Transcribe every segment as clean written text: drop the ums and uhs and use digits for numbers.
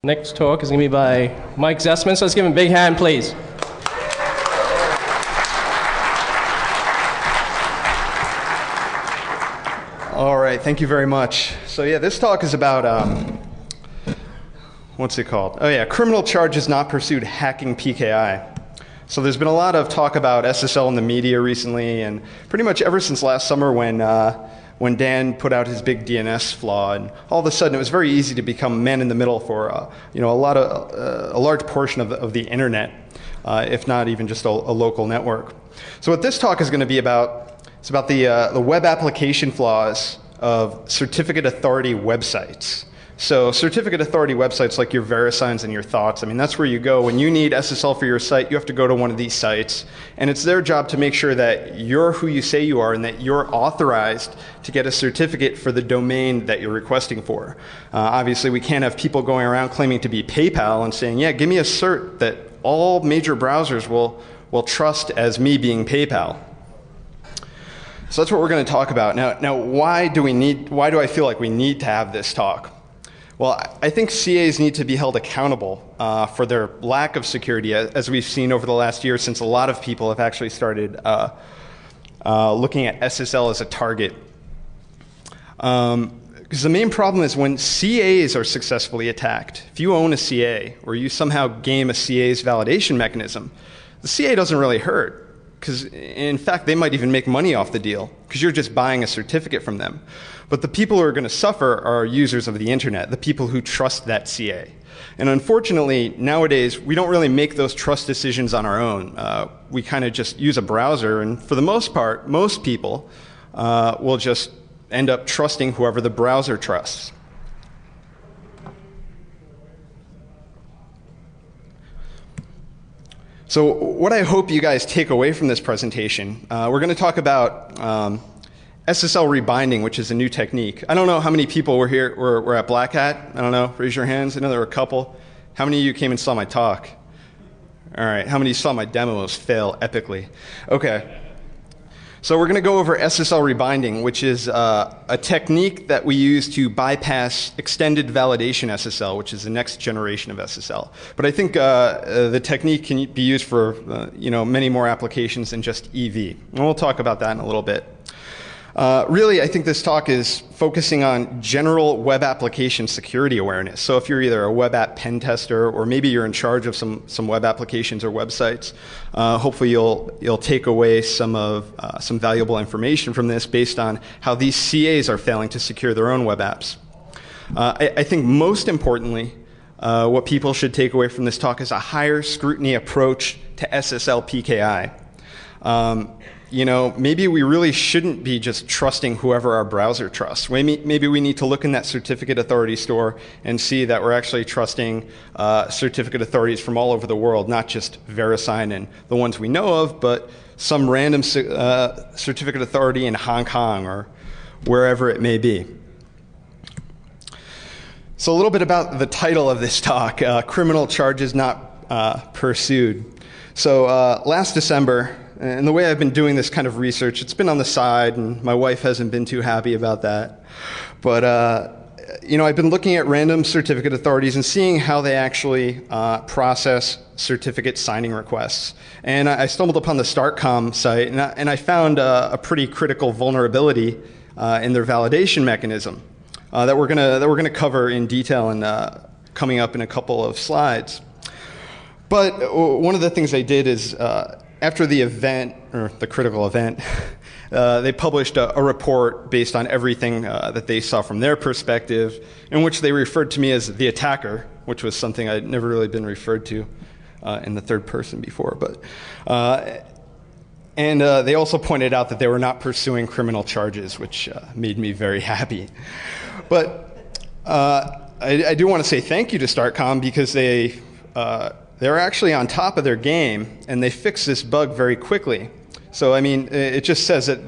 Next talk is going to be by Mike Zusman, so let's give him a big hand, please. All right, thank you very much. So yeah, this talk is about, what's it called? Oh yeah, criminal charges not pursued hacking PKI. So there's been a lot of talk about SSL in the media recently, and pretty much ever since last summer when Dan put out his big DNS flaw, and all of a sudden it was very easy to become man in the middle for a large portion of the internet, if not even just a local network. So what this talk is going to be about, it's about the web application flaws of certificate authority websites. So certificate authority websites like your VeriSigns and your Thoughts, I mean, that's where you go. When you need SSL for your site, you have to go to one of these sites. And it's their job to make sure that you're who you say you are and that you're authorized to get a certificate for the domain that you're requesting for. Obviously, we can't have people going around claiming to be PayPal and saying, yeah, give me a cert that all major browsers will trust as me being PayPal. So that's what we're going to talk about. Now, why do I feel like we need to have this talk? Well, I think CAs need to be held accountable for their lack of security, as we've seen over the last year, since a lot of people have actually started looking at SSL as a target. Because the main problem is when CAs are successfully attacked, if you own a CA or you somehow game a CA's validation mechanism, the CA doesn't really hurt. Because in fact, they might even make money off the deal because you're just buying a certificate from them. But the people who are going to suffer are users of the internet, the people who trust that CA. And unfortunately, nowadays, we don't really make those trust decisions on our own. We kind of just use a browser, and for the most part, most people will just end up trusting whoever the browser trusts. So what I hope you guys take away from this presentation, we're going to talk about SSL rebinding, which is a new technique. I don't know how many people were at Black Hat. I don't know. Raise your hands. I know there were a couple. How many of you came and saw my talk? All right. How many saw my demos fail epically? Okay. So we're going to go over SSL rebinding, which is a technique that we use to bypass extended validation SSL, which is the next generation of SSL. But I think the technique can be used for many more applications than just EV. And we'll talk about that in a little bit. Really, I think this talk is focusing on general web application security awareness. So if you're either a web app pen tester or maybe you're in charge of some web applications or websites, hopefully you'll take away some valuable information from this based on how these CAs are failing to secure their own web apps. I think most importantly, what people should take away from this talk is a higher scrutiny approach to SSL PKI. Maybe we really shouldn't be just trusting whoever our browser trusts. Maybe we need to look in that certificate authority store and see that we're actually trusting certificate authorities from all over the world, not just VeriSign and the ones we know of, but some random certificate authority in Hong Kong or wherever it may be. So a little bit about the title of this talk, Criminal Charges Not Pursued. So last December, and the way I've been doing this kind of research, it's been on the side, and my wife hasn't been too happy about that. But, I've been looking at random certificate authorities and seeing how they actually process certificate signing requests. And I stumbled upon the StartCom site, and I found a pretty critical vulnerability in their validation mechanism that we're gonna cover in detail and coming up in a couple of slides. But one of the things I did is after the event, or the critical event, they published a report based on everything that they saw from their perspective, in which they referred to me as the attacker, which was something I'd never really been referred to in the third person before. And they also pointed out that they were not pursuing criminal charges, which made me very happy. But I do want to say thank you to StartCom because they're actually on top of their game, and they fixed this bug very quickly. So, I mean, it just says that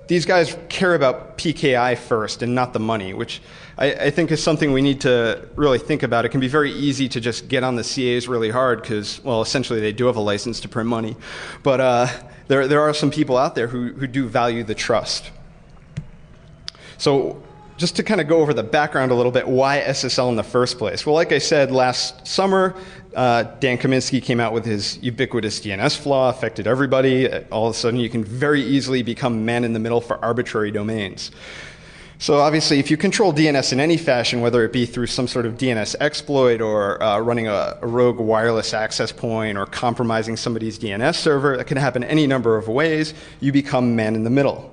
these guys care about PKI first and not the money, which I think is something we need to really think about. It can be very easy to just get on the CAs really hard because, well, essentially they do have a license to print money. But there are some people out there who do value the trust. So just to kind of go over the background a little bit, why SSL in the first place? Well, like I said, last summer, Dan Kaminsky came out with his ubiquitous DNS flaw, affected everybody. All of a sudden, you can very easily become man in the middle for arbitrary domains. So obviously, if you control DNS in any fashion, whether it be through some sort of DNS exploit or running a rogue wireless access point or compromising somebody's DNS server, that can happen any number of ways, you become man in the middle.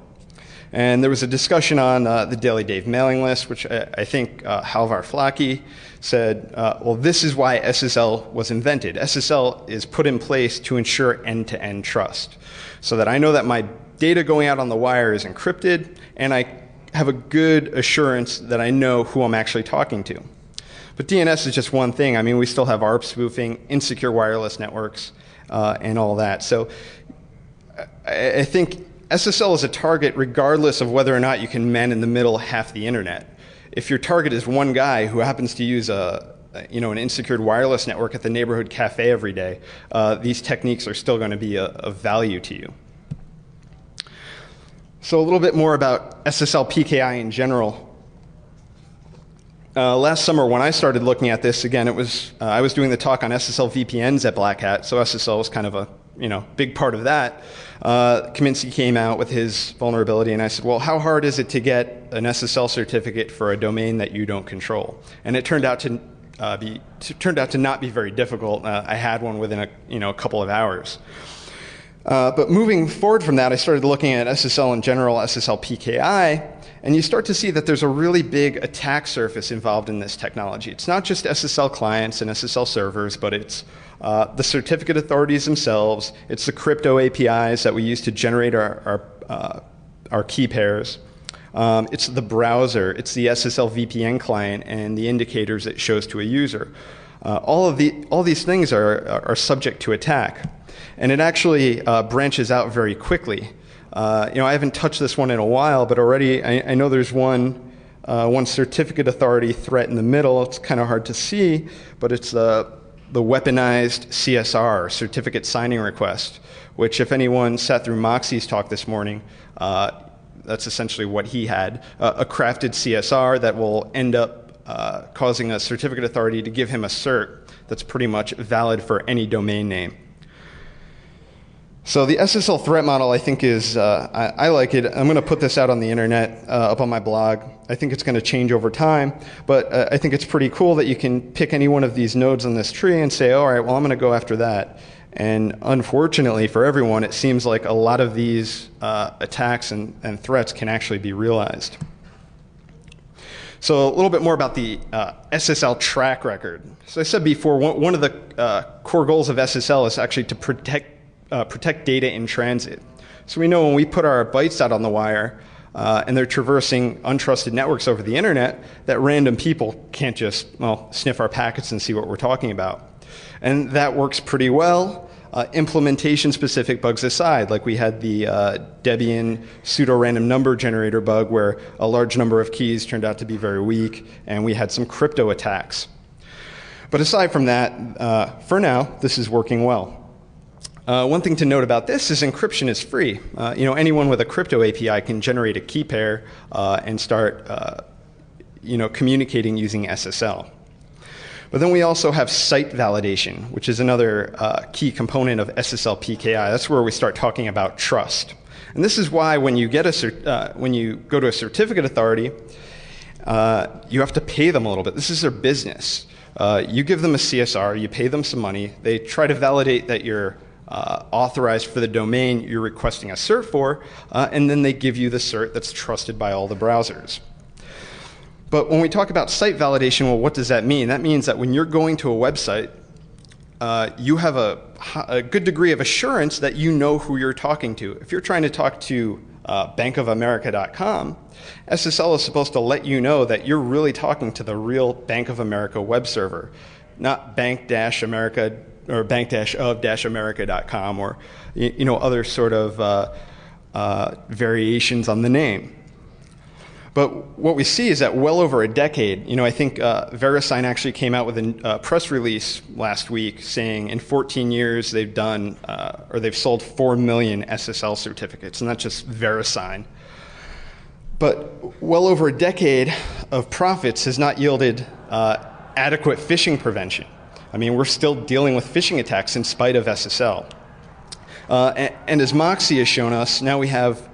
And there was a discussion on the Daily Dave mailing list, which I think Halvar Flaki said, well, this is why SSL was invented. SSL is put in place to ensure end-to-end trust, so that I know that my data going out on the wire is encrypted, and I have a good assurance that I know who I'm actually talking to. But DNS is just one thing. I mean, we still have ARP spoofing, insecure wireless networks, and all that. So I think SSL is a target regardless of whether or not you can man in the middle half the internet. If your target is one guy who happens to use an insecured wireless network at the neighborhood cafe every day, these techniques are still going to be of value to you. So a little bit more about SSL PKI in general. Last summer when I started looking at this, again, it was I was doing the talk on SSL VPNs at Black Hat, so SSL was kind of a big part of that. Kaminsky came out with his vulnerability, and I said, well, how hard is it to get an SSL certificate for a domain that you don't control? And it turned out to not be very difficult. I had one within a couple of hours. But moving forward from that, I started looking at SSL in general, SSL PKI, and you start to see that there's a really big attack surface involved in this technology. It's not just SSL clients and SSL servers, but it's the certificate authorities themselves. It's the crypto APIs that we use to generate our key pairs. It's the browser. It's the SSL VPN client and the indicators it shows to a user. All these things are subject to attack. And it actually branches out very quickly. I haven't touched this one in a while, but already I know there's one certificate authority threat in the middle. It's kind of hard to see, but it's the weaponized CSR, certificate signing request, which if anyone sat through Moxie's talk this morning, that's essentially what he had, a crafted CSR that will end up causing a certificate authority to give him a cert that's pretty much valid for any domain name. So the SSL threat model, I think, is, I like it. I'm going to put this out on the internet, up on my blog. I think it's going to change over time, but I think it's pretty cool that you can pick any one of these nodes on this tree and say, all right, well, I'm going to go after that. And unfortunately for everyone, it seems like a lot of these attacks and threats can actually be realized. So a little bit more about the SSL track record. So I said before, one of the core goals of SSL is actually to protect data in transit. So we know when we put our bytes out on the wire and they're traversing untrusted networks over the internet, that random people can't just, sniff our packets and see what we're talking about. And that works pretty well. Implementation-specific bugs aside, like we had the Debian pseudo-random number generator bug where a large number of keys turned out to be very weak, and we had some crypto attacks. But aside from that, for now, this is working well. One thing to note about this is encryption is free. Anyone with a crypto API can generate a key pair and start communicating using SSL. But then we also have site validation, which is another key component of SSL PKI. That's where we start talking about trust. And this is why when you go to a certificate authority, you have to pay them a little bit. This is their business. You give them a CSR, you pay them some money, they try to validate that you're authorized for the domain you're requesting a cert for, and then they give you the cert that's trusted by all the browsers. But when we talk about site validation, well, what does that mean? That means that when you're going to a website, you have a good degree of assurance that you know who you're talking to. If you're trying to talk to bankofamerica.com, SSL is supposed to let you know that you're really talking to the real Bank of America web server, not bank-america or bank-of-america.com or other sort of variations on the name. But what we see is that well over a decade, I think VeriSign actually came out with a press release last week saying in 14 years they've done, or they've sold 4 million SSL certificates, and that's just VeriSign. But well over a decade of profits has not yielded adequate phishing prevention. I mean, we're still dealing with phishing attacks in spite of SSL. And as Moxie has shown us, now we have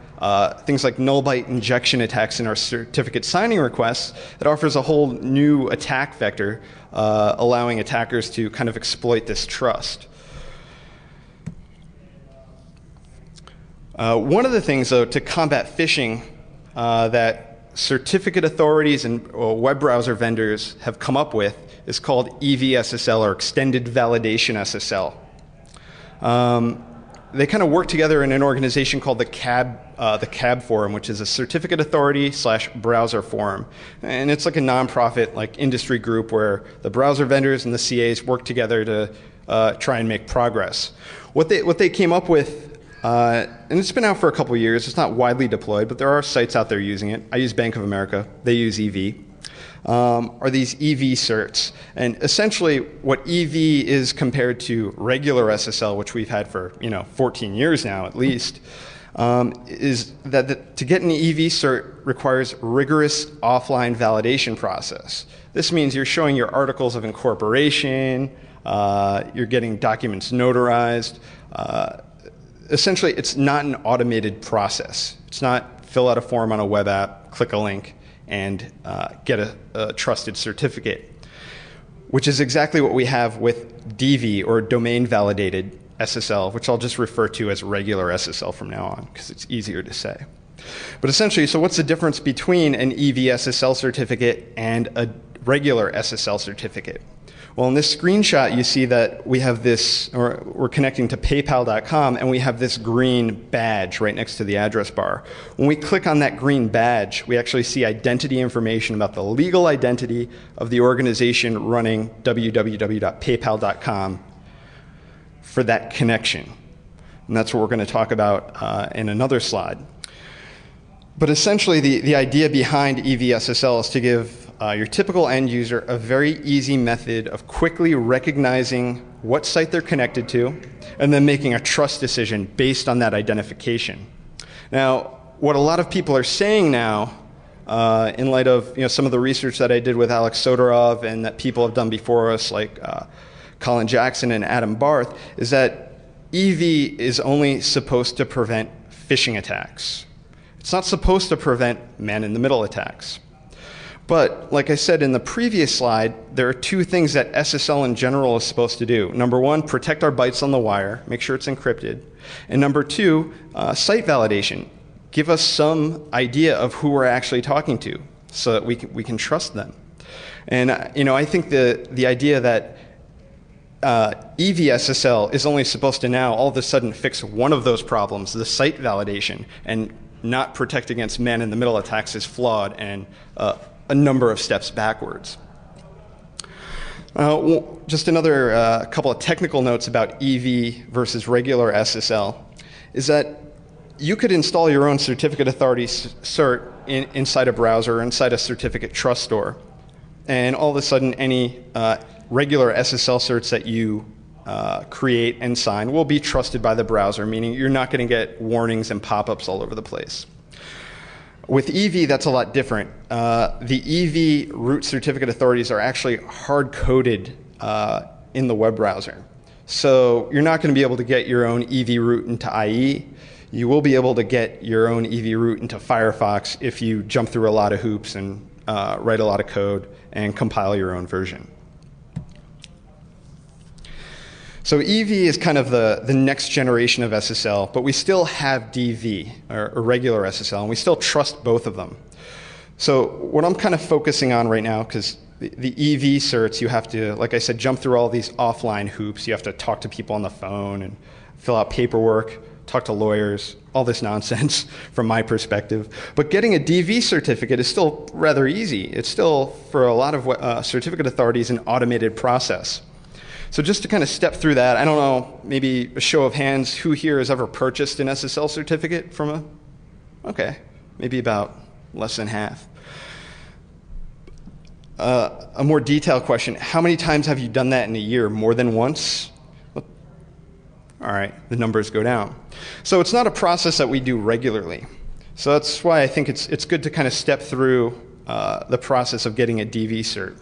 things like null byte injection attacks in our certificate signing requests that offers a whole new attack vector, allowing attackers to kind of exploit this trust. One of the things, though, to combat phishing that certificate authorities and web browser vendors have come up with is called EVSSL, or Extended Validation SSL. They kind of work together in an organization called the CAB Forum, which is a certificate authority / browser forum. And it's like a nonprofit industry group where the browser vendors and the CAs work together to try and make progress. What they came up with, and it's been out for a couple of years, it's not widely deployed, but there are sites out there using it. I use Bank of America, they use EV. Are these EV certs. And essentially what EV is compared to regular SSL, which we've had for 14 years now at least, is that to get an EV cert requires rigorous offline validation process. This means you're showing your articles of incorporation, you're getting documents notarized. Essentially, it's not an automated process. It's not fill out a form on a web app, click a link, and get a trusted certificate, which is exactly what we have with DV, or domain validated SSL, which I'll just refer to as regular SSL from now on because it's easier to say. But essentially, so what's the difference between an EVSSL certificate and a regular SSL certificate? Well, in this screenshot, you see that we have this, or we're connecting to PayPal.com, and we have this green badge right next to the address bar. When we click on that green badge, we actually see identity information about the legal identity of the organization running www.paypal.com for that connection. And that's what we're going to talk about in another slide. But essentially, the idea behind EVSSL is to give your typical end user a very easy method of quickly recognizing what site they're connected to and then making a trust decision based on that identification. Now, what a lot of people are saying now, in light of some of the research that I did with Alex Soderov and that people have done before us, like Colin Jackson and Adam Barth, is that EV is only supposed to prevent phishing attacks. It's not supposed to prevent man-in-the-middle attacks. But like I said in the previous slide, there are two things that SSL in general is supposed to do. Number one, protect our bytes on the wire, make sure it's encrypted. And number two, site validation. Give us some idea of who we're actually talking to so that we can trust them. And I think the idea that EVSSL is only supposed to now all of a sudden fix one of those problems, the site validation, and not protect against man-in-the-middle attacks is flawed and a number of steps backwards. Just another couple of technical notes about EV versus regular SSL is that you could install your own certificate authority cert inside a browser or inside a certificate trust store. And all of a sudden, any regular SSL certs that you create and sign will be trusted by the browser, meaning you're not going to get warnings and pop-ups all over the place. With EV, that's a lot different. The EV root certificate authorities are actually hard-coded in the web browser. So you're not going to be able to get your own EV root into IE. You will be able to get your own EV root into Firefox if you jump through a lot of hoops and write a lot of code and compile your own version. So EV is kind of the next generation of SSL, but we still have DV, or regular SSL, and we still trust both of them. So what I'm kind of focusing on right now, because the EV certs, you have to, like I said, jump through all these offline hoops. You have to talk to people on the phone and fill out paperwork, talk to lawyers, all this nonsense from my perspective. But getting a DV certificate is still rather easy. It's still, for a lot of certificate authorities, an automated process. So just to kind of step through that, I don't know, maybe a show of hands, who here has ever purchased an SSL certificate from okay, maybe about less than half. A more detailed question, how many times have you done that in a year? More than once? All right, the numbers go down. So it's not a process that we do regularly. So that's why I think it's good to kind of step through the process of getting a DV cert.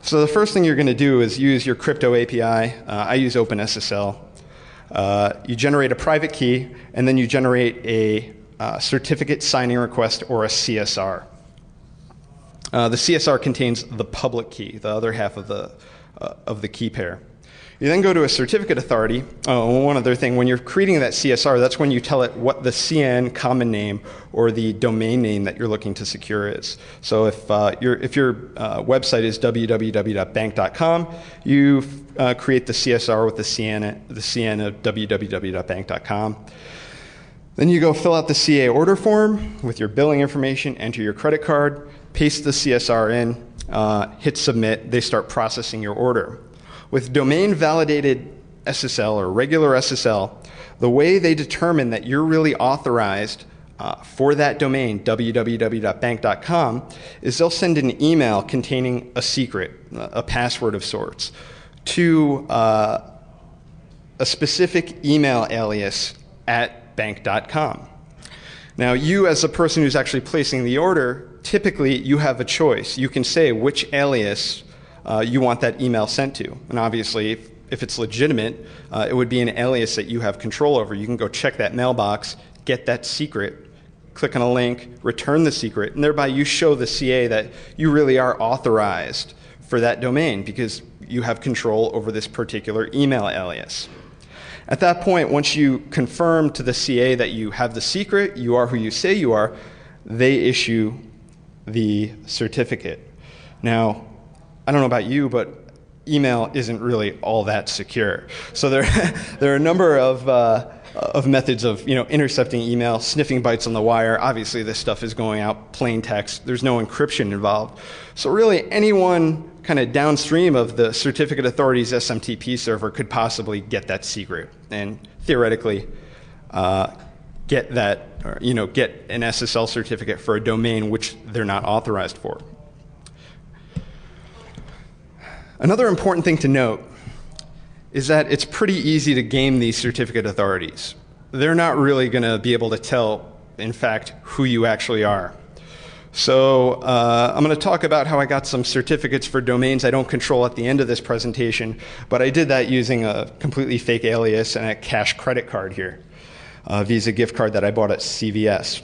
So the first thing you're going to do is use your crypto API. I use OpenSSL. You generate a private key, and then you generate a certificate signing request or a CSR. The CSR contains the public key, the other half of the key pair. You then go to a certificate authority. Oh, one other thing, when you're creating that CSR, that's when you tell it what the CN common name or the domain name that you're looking to secure is. So if your website is www.bank.com, you create the CSR with the CN of www.bank.com. Then you go fill out the CA order form with your billing information, enter your credit card, paste the CSR in, hit submit, they start processing your order. With domain-validated SSL or regular SSL, the way they determine that you're really authorized for that domain, www.bank.com, is they'll send an email containing a secret, a password of sorts, to a specific email alias at bank.com. Now, you as the person who's actually placing the order, typically you have a choice. You can say which alias you want that email sent to. And obviously, if it's legitimate, it would be an alias that you have control over. You can go check that mailbox, get that secret, click on a link, return the secret, and thereby you show the CA that you really are authorized for that domain because you have control over this particular email alias. At that point, once you confirm to the CA that you have the secret, you are who you say you are, they issue the certificate. Now, I don't know about you, but email isn't really all that secure. So there are a number of methods of intercepting email, sniffing bytes on the wire. Obviously, this stuff is going out plain text. There's no encryption involved. So really, anyone kind of downstream of the certificate authority's SMTP server could possibly get that secret and theoretically get that, or, get an SSL certificate for a domain which they're not authorized for. Another important thing to note is that it's pretty easy to game these certificate authorities. They're not really going to be able to tell, in fact, who you actually are. So I'm going to talk about how I got some certificates for domains I don't control at the end of this presentation, but I did that using a completely fake alias and a cash credit card here, a Visa gift card that I bought at CVS.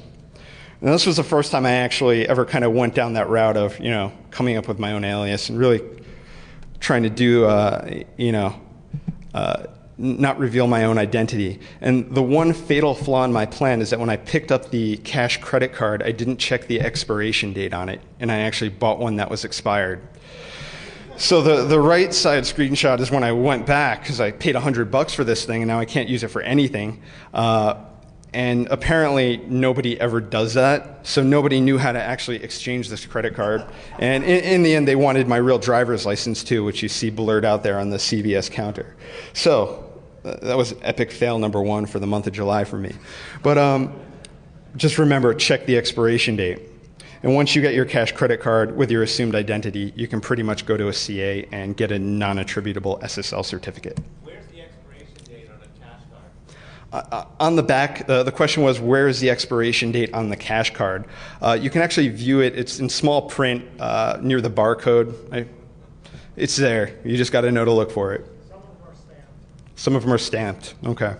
And this was the first time I actually ever kind of went down that route of, coming up with my own alias and really trying to do, not reveal my own identity. And the one fatal flaw in my plan is that when I picked up the cash credit card, I didn't check the expiration date on it, and I actually bought one that was expired. So the right side screenshot is when I went back, because I paid $100 for this thing, and now I can't use it for anything. And apparently nobody ever does that, so nobody knew how to actually exchange this credit card. And in the end, they wanted my real driver's license too, which you see blurred out there on the CVS counter. So that was epic fail number one for the month of July for me. But just remember, check the expiration date. And once you get your cash credit card with your assumed identity, you can pretty much go to a CA and get a non-attributable SSL certificate. On the back, the question was, where is the expiration date on the cash card? You can actually view it. It's in small print near the barcode. It's there. You just got to know to look for it. Some of them are stamped. Some of them are stamped. Okay.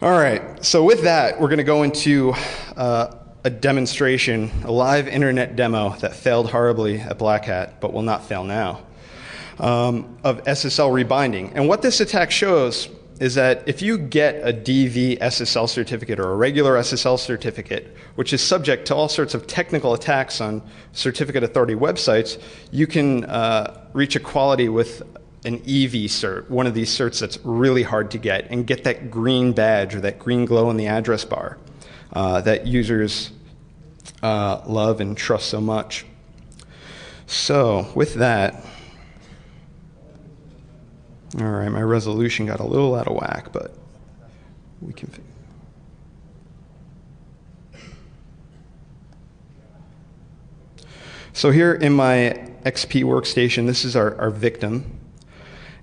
All right. So with that, we're going to go into a demonstration, a live internet demo that failed horribly at Black Hat, but will not fail now, of SSL rebinding. And what this attack shows is that if you get a DV SSL certificate or a regular SSL certificate, which is subject to all sorts of technical attacks on certificate authority websites, you can reach equality with an EV cert, one of these certs that's really hard to get, and get that green badge or that green glow in the address bar that users love and trust so much. So with that, all right, my resolution got a little out of whack, but we can fix it. So here in my XP workstation, this is our victim.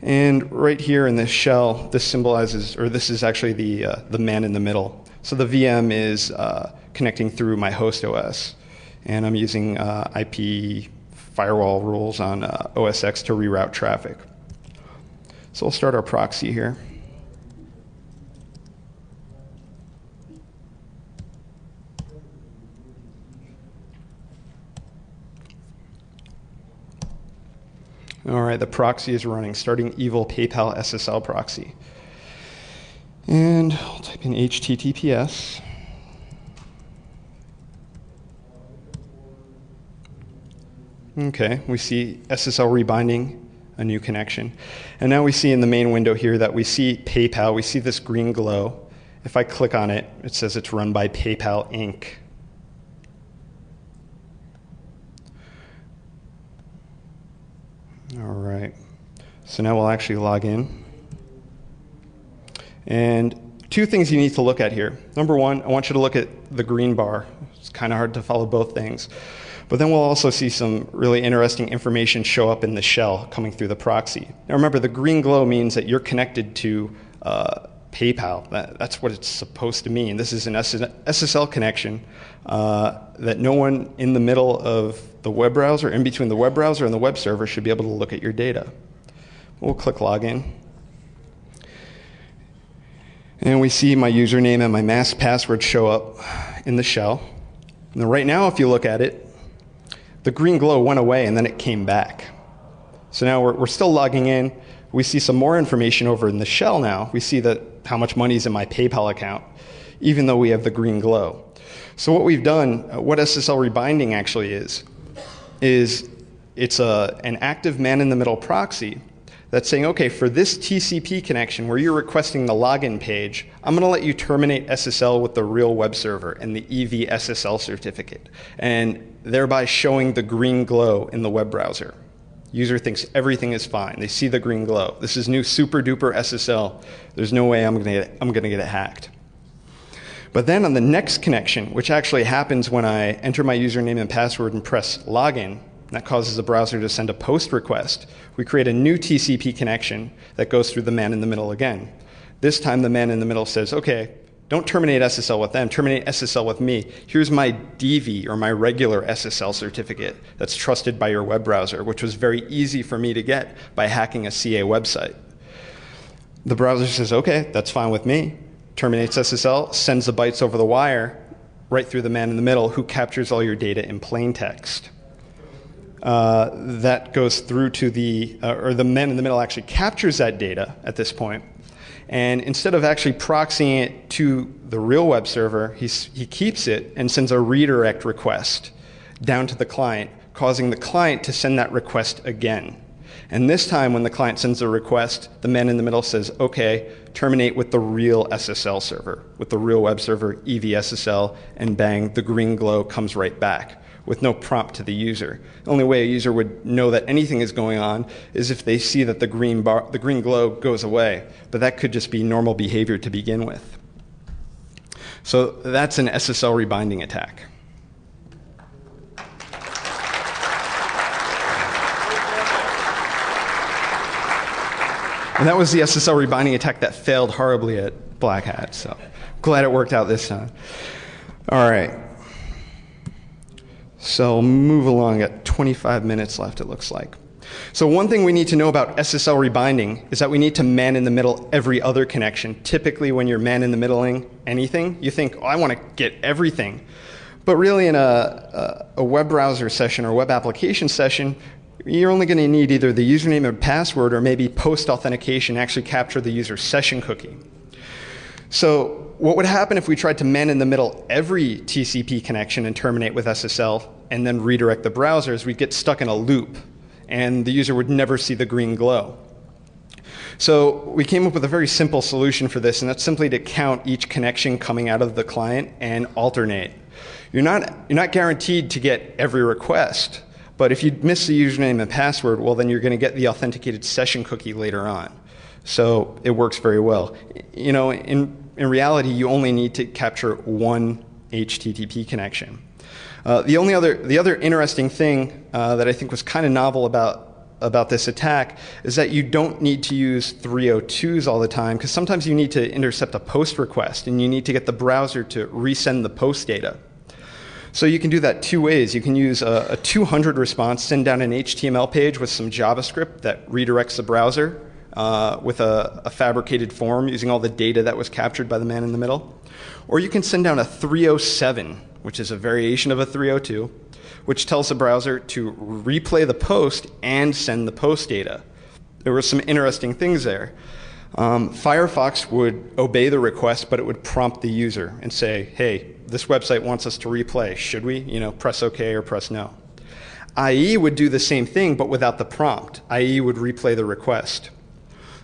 And right here in this shell, this symbolizes, or this is actually the man in the middle. So the VM is connecting through my host OS, and I'm using IP firewall rules on OS X to reroute traffic. So we'll start our proxy here. All right, the proxy is running, starting evil PayPal SSL proxy. And I'll type in HTTPS. Okay, we see SSL rebinding a new connection. And now we see in the main window here that we see PayPal. We see this green glow. If I click on it, it says it's run by PayPal Inc. All right, so now we'll actually log in. And two things you need to look at here. Number one, I want you to look at the green bar. It's kind of hard to follow both things. But then we'll also see some really interesting information show up in the shell coming through the proxy. Now remember, the green glow means that you're connected to PayPal. That's what it's supposed to mean. This is an SSL connection that no one in the middle of the web browser, in between the web browser and the web server, should be able to look at your data. We'll click login. And we see my username and my mask password show up in the shell. And right now, if you look at it, the green glow went away and then it came back. So now we're still logging in. We see some more information over in the shell now. We see that how much money is in my PayPal account, even though we have the green glow. So what we've done, what SSL rebinding actually is it's an active man-in-the-middle proxy that's saying, okay, for this TCP connection where you're requesting the login page, I'm going to let you terminate SSL with the real web server and the EVSSL certificate, and thereby showing the green glow in the web browser. User thinks everything is fine. They see the green glow. This is new super duper SSL. There's no way I'm going to get it hacked. But then on the next connection, which actually happens when I enter my username and password and press login, that causes the browser to send a post request. We create a new TCP connection that goes through the man in the middle again. This time the man in the middle says, okay, don't terminate SSL with them, terminate SSL with me. Here's my DV, or my regular SSL certificate that's trusted by your web browser, which was very easy for me to get by hacking a CA website. The browser says, okay, that's fine with me, terminates SSL, sends the bytes over the wire right through the man in the middle, who captures all your data in plain text. That goes through to or the man in the middle actually captures that data at this point. And instead of actually proxying it to the real web server, he keeps it and sends a redirect request down to the client, causing the client to send that request again. And this time when the client sends a request, the man in the middle says, okay, terminate with the real SSL server, with the real web server, EVSSL, and bang, the green glow comes right back with no prompt to the user. The only way a user would know that anything is going on is if they see that the green glow goes away, but that could just be normal behavior to begin with. So that's an SSL rebinding attack. And that was the SSL rebinding attack that failed horribly at Black Hat, so glad it worked out this time. All right. So move along at 25 minutes left, it looks like. So one thing we need to know about SSL rebinding is that we need to man in the middle every other connection. Typically when you're man in the middling anything, you think, oh, I want to get everything. But really in a web browser session or web application session, you're only going to need either the username and password or maybe post-authentication actually capture the user's session cookie. So what would happen if we tried to man in the middle every TCP connection and terminate with SSL and then redirect the browser is we'd get stuck in a loop and the user would never see the green glow. So we came up with a very simple solution for this, and that's simply to count each connection coming out of the client and alternate. You're not guaranteed to get every request, but if you miss the username and password, well then you're going to get the authenticated session cookie later on. So it works very well. You know, in reality, you only need to capture one HTTP connection. The other interesting thing that I think was kind of novel about about this attack is that you don't need to use 302s all the time, because sometimes you need to intercept a post request and you need to get the browser to resend the post data. So you can do that two ways. You can use a 200 response, send down an HTML page with some JavaScript that redirects the browser with a fabricated form using all the data that was captured by the man in the middle. Or you can send down a 307, which is a variation of a 302, which tells the browser to replay the post and send the post data. There were some interesting things there. Firefox would obey the request, but it would prompt the user and say, hey, this website wants us to replay. Should we? Press OK or press no. IE would do the same thing, but without the prompt. IE would replay the request.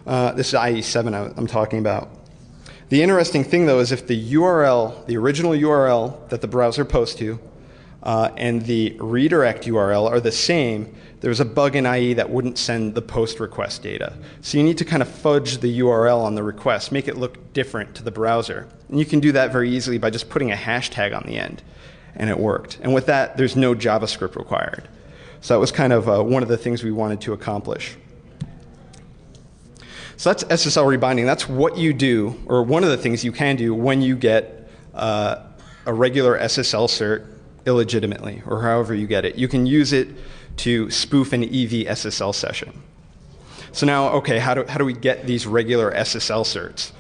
This is IE7 I'm talking about. The interesting thing, though, is if the URL, the original URL that the browser posts to, and the redirect URL are the same, there's a bug in IE that wouldn't send the post request data. So you need to kind of fudge the URL on the request, make it look different to the browser. And you can do that very easily by just putting a hashtag on the end, and it worked. And with that, there's no JavaScript required. So that was kind of one of the things we wanted to accomplish. So that's SSL rebinding. That's what you do, or one of the things you can do when you get a regular SSL cert illegitimately, or however you get it. You can use it to spoof an EVSSL session. So now, okay, how do we get these regular SSL certs?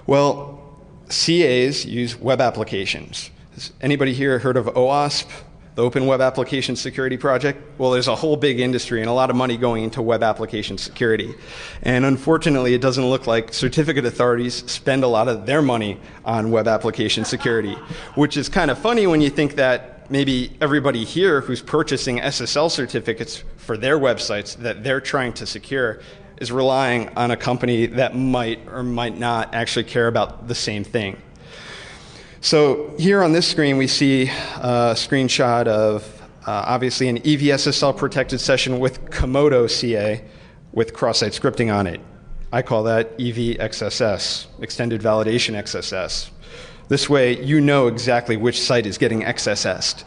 Well, CAs use web applications. Has anybody here heard of OWASP, the Open Web Application Security Project? Well, there's a whole big industry and a lot of money going into web application security. And unfortunately, it doesn't look like certificate authorities spend a lot of their money on web application security, which is kind of funny when you think that maybe everybody here who's purchasing SSL certificates for their websites that they're trying to secure is relying on a company that might or might not actually care about the same thing. So here on this screen, we see a screenshot of obviously an EVSSL protected session with Komodo CA with cross-site scripting on it. I call that EVSSL, Extended Validation XSS. This way, you know exactly which site is getting XSS'd.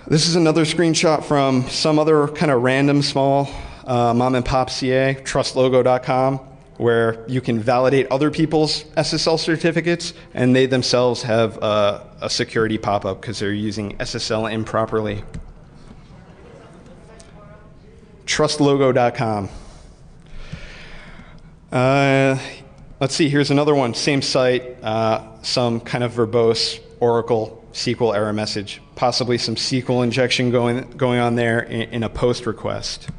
This is another screenshot from some other kind of random small mom and pop CA, trustlogo.com, where you can validate other people's SSL certificates, and they themselves have a security pop-up because they're using SSL improperly. Trustlogo.com. Let's see, here's another one, same site, some kind of verbose Oracle SQL error message, possibly some SQL injection going on there in a post request.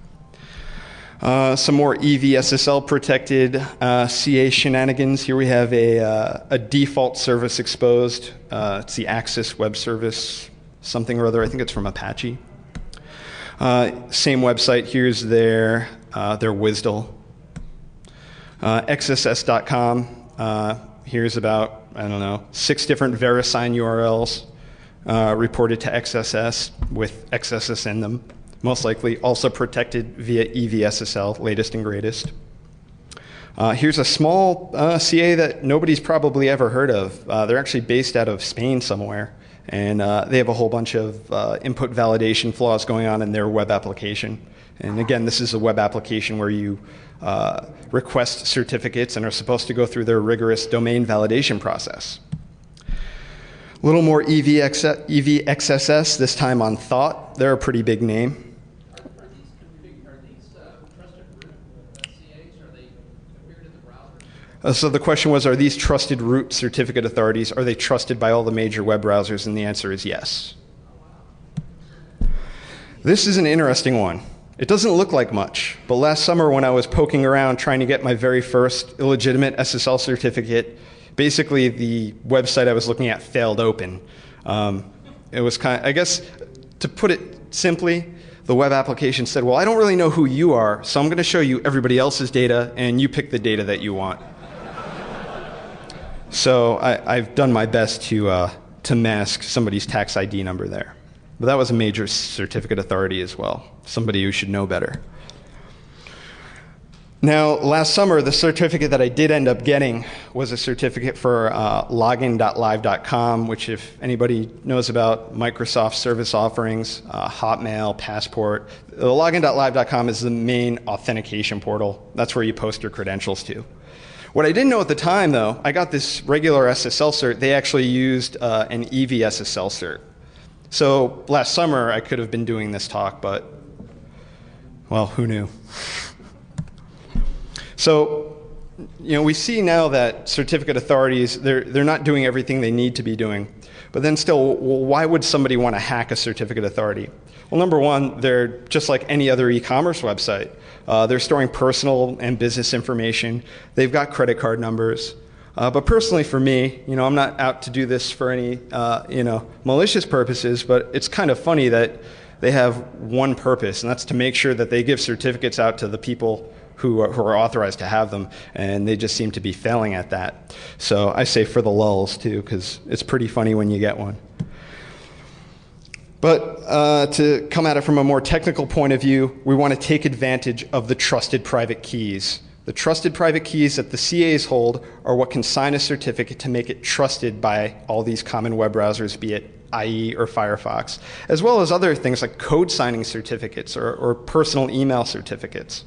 Some more EVSSL protected CA shenanigans. Here we have a default service exposed. It's the Axis Web Service, something or other. I think it's from Apache. Same website. Here's their WSDL. XSS.com. Here's about, 6 different VeriSign URLs reported to XSS with XSS in them. Most likely also protected via EVSSL, latest and greatest. Here's a small CA that nobody's probably ever heard of. They're actually based out of Spain somewhere, and they have a whole bunch of input validation flaws going on in their web application. And again, this is a web application where you request certificates and are supposed to go through their rigorous domain validation process. A little more EVXSS, this time on Thought. They're a pretty big name. So the question was, are these trusted root certificate authorities? Are they trusted by all the major web browsers? And the answer is yes. This is an interesting one. It doesn't look like much, but last summer when I was poking around trying to get my very first illegitimate SSL certificate, basically the website I was looking at failed open. It was I guess, to put it simply, the web application said, well, I don't really know who you are, so I'm going to show you everybody else's data, and you pick the data that you want. So I've done my best to mask somebody's tax ID number there. But that was a major certificate authority as well, somebody who should know better. Now, last summer, the certificate that I did end up getting was a certificate for login.live.com, which if anybody knows about Microsoft service offerings, Hotmail, Passport, login.live.com is the main authentication portal. That's where you post your credentials to. What I didn't know at the time, though, I got this regular SSL cert. They actually used an EVSSL cert. So last summer, I could have been doing this talk, but, well, who knew? So, we see now that certificate authorities, they're not doing everything they need to be doing. But then still, well, why would somebody want to hack a certificate authority? Well, number one, they're just like any other e-commerce website. They're storing personal and business information. They've got credit card numbers. But personally for me, I'm not out to do this for any, malicious purposes, but it's kind of funny that they have one purpose, and that's to make sure that they give certificates out to the people who are authorized to have them, and they just seem to be failing at that. So I say for the lulz, too, because it's pretty funny when you get one. But to come at it from a more technical point of view, we want to take advantage of the trusted private keys. The trusted private keys that the CAs hold are what can sign a certificate to make it trusted by all these common web browsers, be it IE or Firefox, as well as other things like code signing certificates or personal email certificates.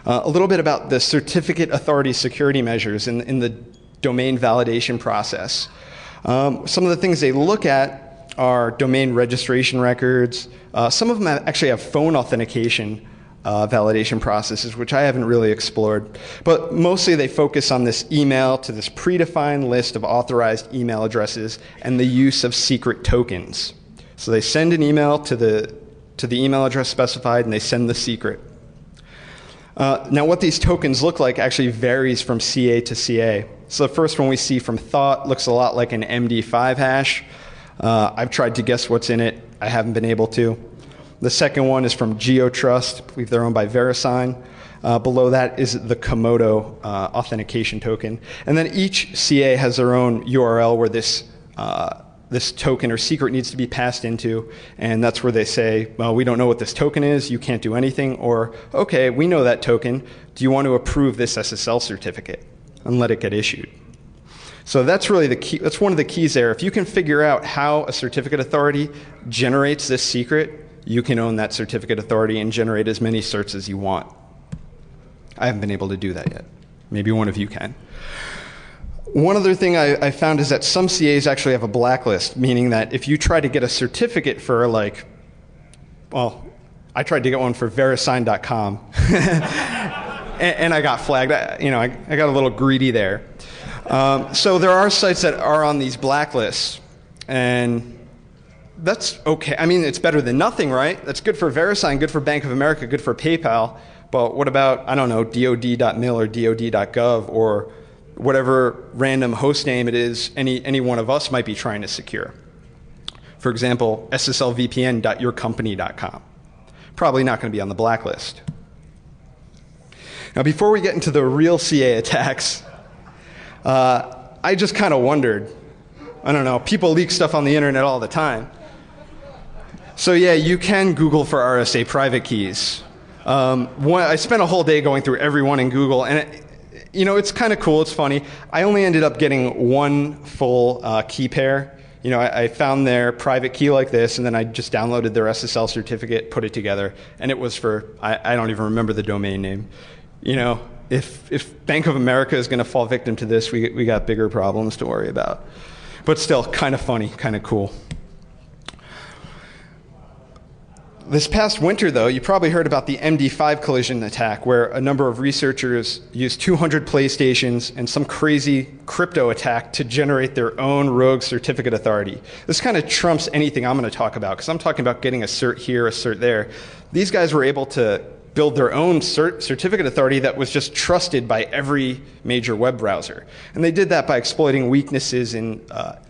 A little bit about the certificate authority security measures in the domain validation process. Some of the things they look at are domain registration records. Some of them actually have phone authentication validation processes, which I haven't really explored. But mostly they focus on this email to this predefined list of authorized email addresses and the use of secret tokens. So they send an email to the email address specified, and they send the secret. Now, what these tokens look like actually varies from CA to CA. So the first one we see from Thought looks a lot like an MD5 hash. I've tried to guess what's in it. I haven't been able to. The second one is from GeoTrust. I believe they're owned by VeriSign. Below that is the Komodo authentication token. And then each CA has their own URL where this token or secret needs to be passed into, and that's where they say, well, we don't know what this token is, you can't do anything, or, okay, we know that token, do you want to approve this SSL certificate and let it get issued? So that's really the key, that's one of the keys there. If you can figure out how a certificate authority generates this secret, you can own that certificate authority and generate as many certs as you want. I haven't been able to do that yet. Maybe one of you can. One other thing I found is that some CAs actually have a blacklist, meaning that if you try to get a certificate for I tried to get one for verisign.com and I got flagged. I got a little greedy there. So there are sites that are on these blacklists, and that's okay. I mean, it's better than nothing, right? That's good for VeriSign, good for Bank of America, good for PayPal. But what about, I don't know, DOD.mil or DOD.gov or whatever random host name it is any one of us might be trying to secure? For example, sslvpn.yourcompany.com. Probably not going to be on the blacklist. Now, before we get into the real CA attacks, I just kind of wondered. I don't know, people leak stuff on the internet all the time. So yeah, you can Google for RSA private keys. I spent a whole day going through every one in Google, and it's kind of cool, it's funny. I only ended up getting one full key pair. I found their private key like this, and then I just downloaded their SSL certificate, put it together, and it was for, I don't even remember the domain name. If Bank of America is going to fall victim to this, we got bigger problems to worry about. But still, kind of funny, kind of cool. This past winter, though, you probably heard about the MD5 Collision Attack, where a number of researchers used 200 PlayStations and some crazy crypto attack to generate their own rogue certificate authority. This kind of trumps anything I'm going to talk about, because I'm talking about getting a cert here, a cert there. These guys were able to build their own certificate authority that was just trusted by every major web browser. And they did that by exploiting weaknesses in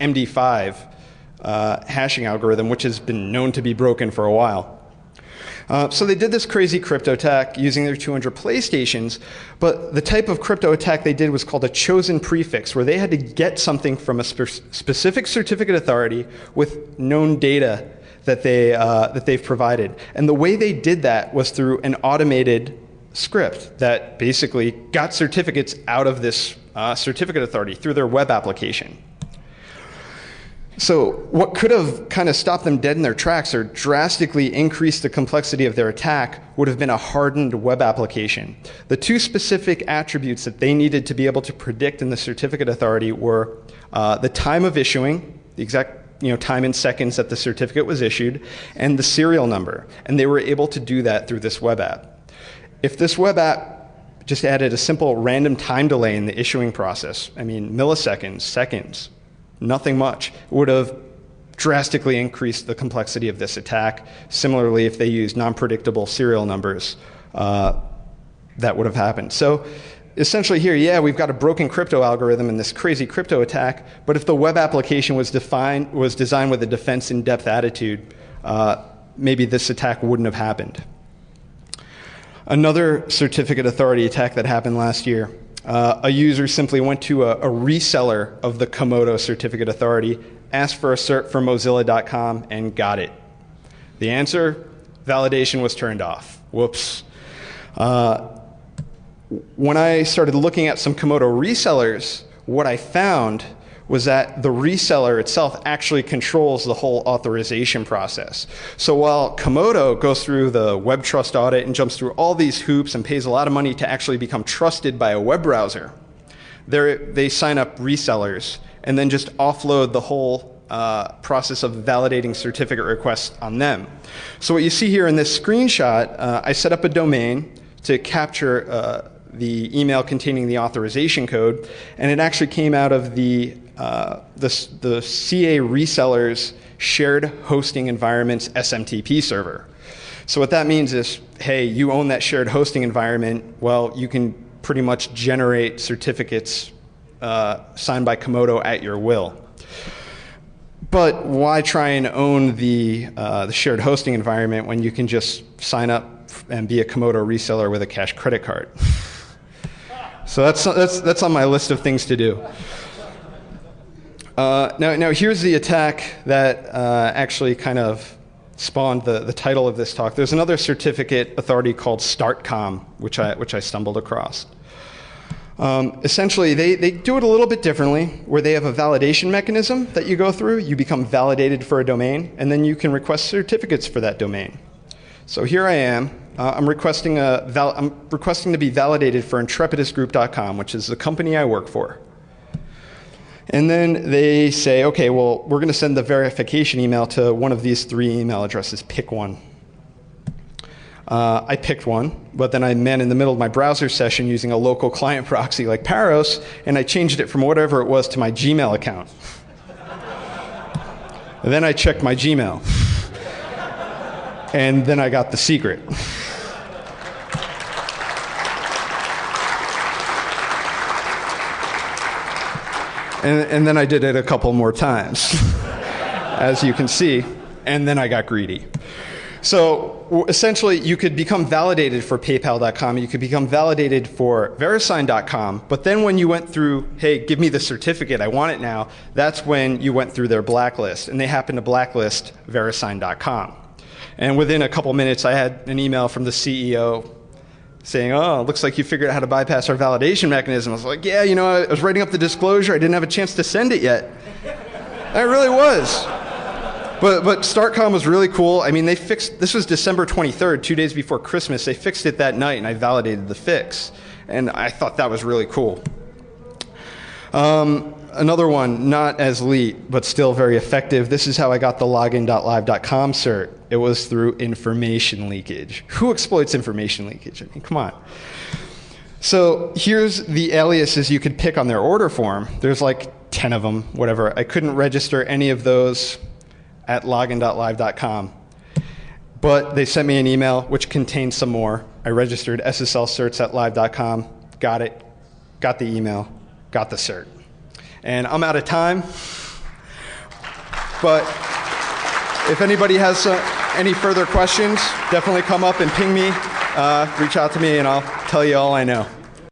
MD5 hashing algorithm, which has been known to be broken for a while. So they did this crazy crypto attack using their 200 PlayStations, but the type of crypto attack they did was called a chosen prefix, where they had to get something from a specific certificate authority with known data that they've provided. And the way they did that was through an automated script that basically got certificates out of this certificate authority through their web application. So what could have kind of stopped them dead in their tracks or drastically increased the complexity of their attack would have been a hardened web application. The two specific attributes that they needed to be able to predict in the certificate authority were the time of issuing, the exact time in seconds that the certificate was issued, and the serial number. And they were able to do that through this web app. If this web app just added a simple random time delay in the issuing process, I mean milliseconds, seconds, nothing much, would have drastically increased the complexity of this attack. Similarly, if they used non-predictable serial numbers, that would have happened. So essentially here, yeah, we've got a broken crypto algorithm and this crazy crypto attack, but if the web application was designed with a defense in-depth attitude, maybe this attack wouldn't have happened. Another certificate authority attack that happened last year, a user simply went to a reseller of the Komodo certificate authority, asked for a cert for Mozilla.com, and got it. The answer, validation was turned off. Whoops. When I started looking at some Komodo resellers, what I found was that the reseller itself actually controls the whole authorization process. So while Komodo goes through the web trust audit and jumps through all these hoops and pays a lot of money to actually become trusted by a web browser, they sign up resellers and then just offload the whole process of validating certificate requests on them. So what you see here in this screenshot, I set up a domain to capture the email containing the authorization code, and it actually came out of the CA reseller's shared hosting environment's SMTP server. So what that means is, hey, you own that shared hosting environment, well, you can pretty much generate certificates signed by Komodo at your will. But why try and own the shared hosting environment when you can just sign up and be a Komodo reseller with a cash credit card? So that's on my list of things to do. Now here's the attack that actually kind of spawned the title of this talk. There's another certificate authority called StartCom, which I stumbled across. Essentially, they do it a little bit differently, where they have a validation mechanism that you go through. You become validated for a domain, and then you can request certificates for that domain. So here I am. I'm requesting to be validated for Intrepidusgroup.com, which is the company I work for. And then they say, okay, well, we're going to send the verification email to one of these 3 email addresses. Pick one. I picked one, but then I man in the middle of my browser session using a local client proxy like Paros, and I changed it from whatever it was to my Gmail account. And then I checked my Gmail. And then I got the secret. And then I did it a couple more times, as you can see, and then I got greedy. So essentially, you could become validated for PayPal.com, you could become validated for Verisign.com, but then when you went through, hey, give me the certificate, I want it now, that's when you went through their blacklist, and they happened to blacklist Verisign.com. And within a couple minutes, I had an email from the CEO saying, oh, it looks like you figured out how to bypass our validation mechanism. I was like, yeah, I was writing up the disclosure. I didn't have a chance to send it yet. I really was. But StartCom was really cool. I mean, this was December 23rd, 2 days before Christmas. They fixed it that night, and I validated the fix. And I thought that was really cool. Another one, not as elite, but still very effective. This is how I got the login.live.com cert. It was through information leakage. Who exploits information leakage? I mean, come on. So here's the aliases you could pick on their order form. There's like 10 of them, whatever. I couldn't register any of those at login.live.com. But they sent me an email which contained some more. I registered SSL certs at live.com, got it, got the email, got the cert. And I'm out of time, but if anybody has any further questions, definitely come up and ping me, reach out to me, and I'll tell you all I know.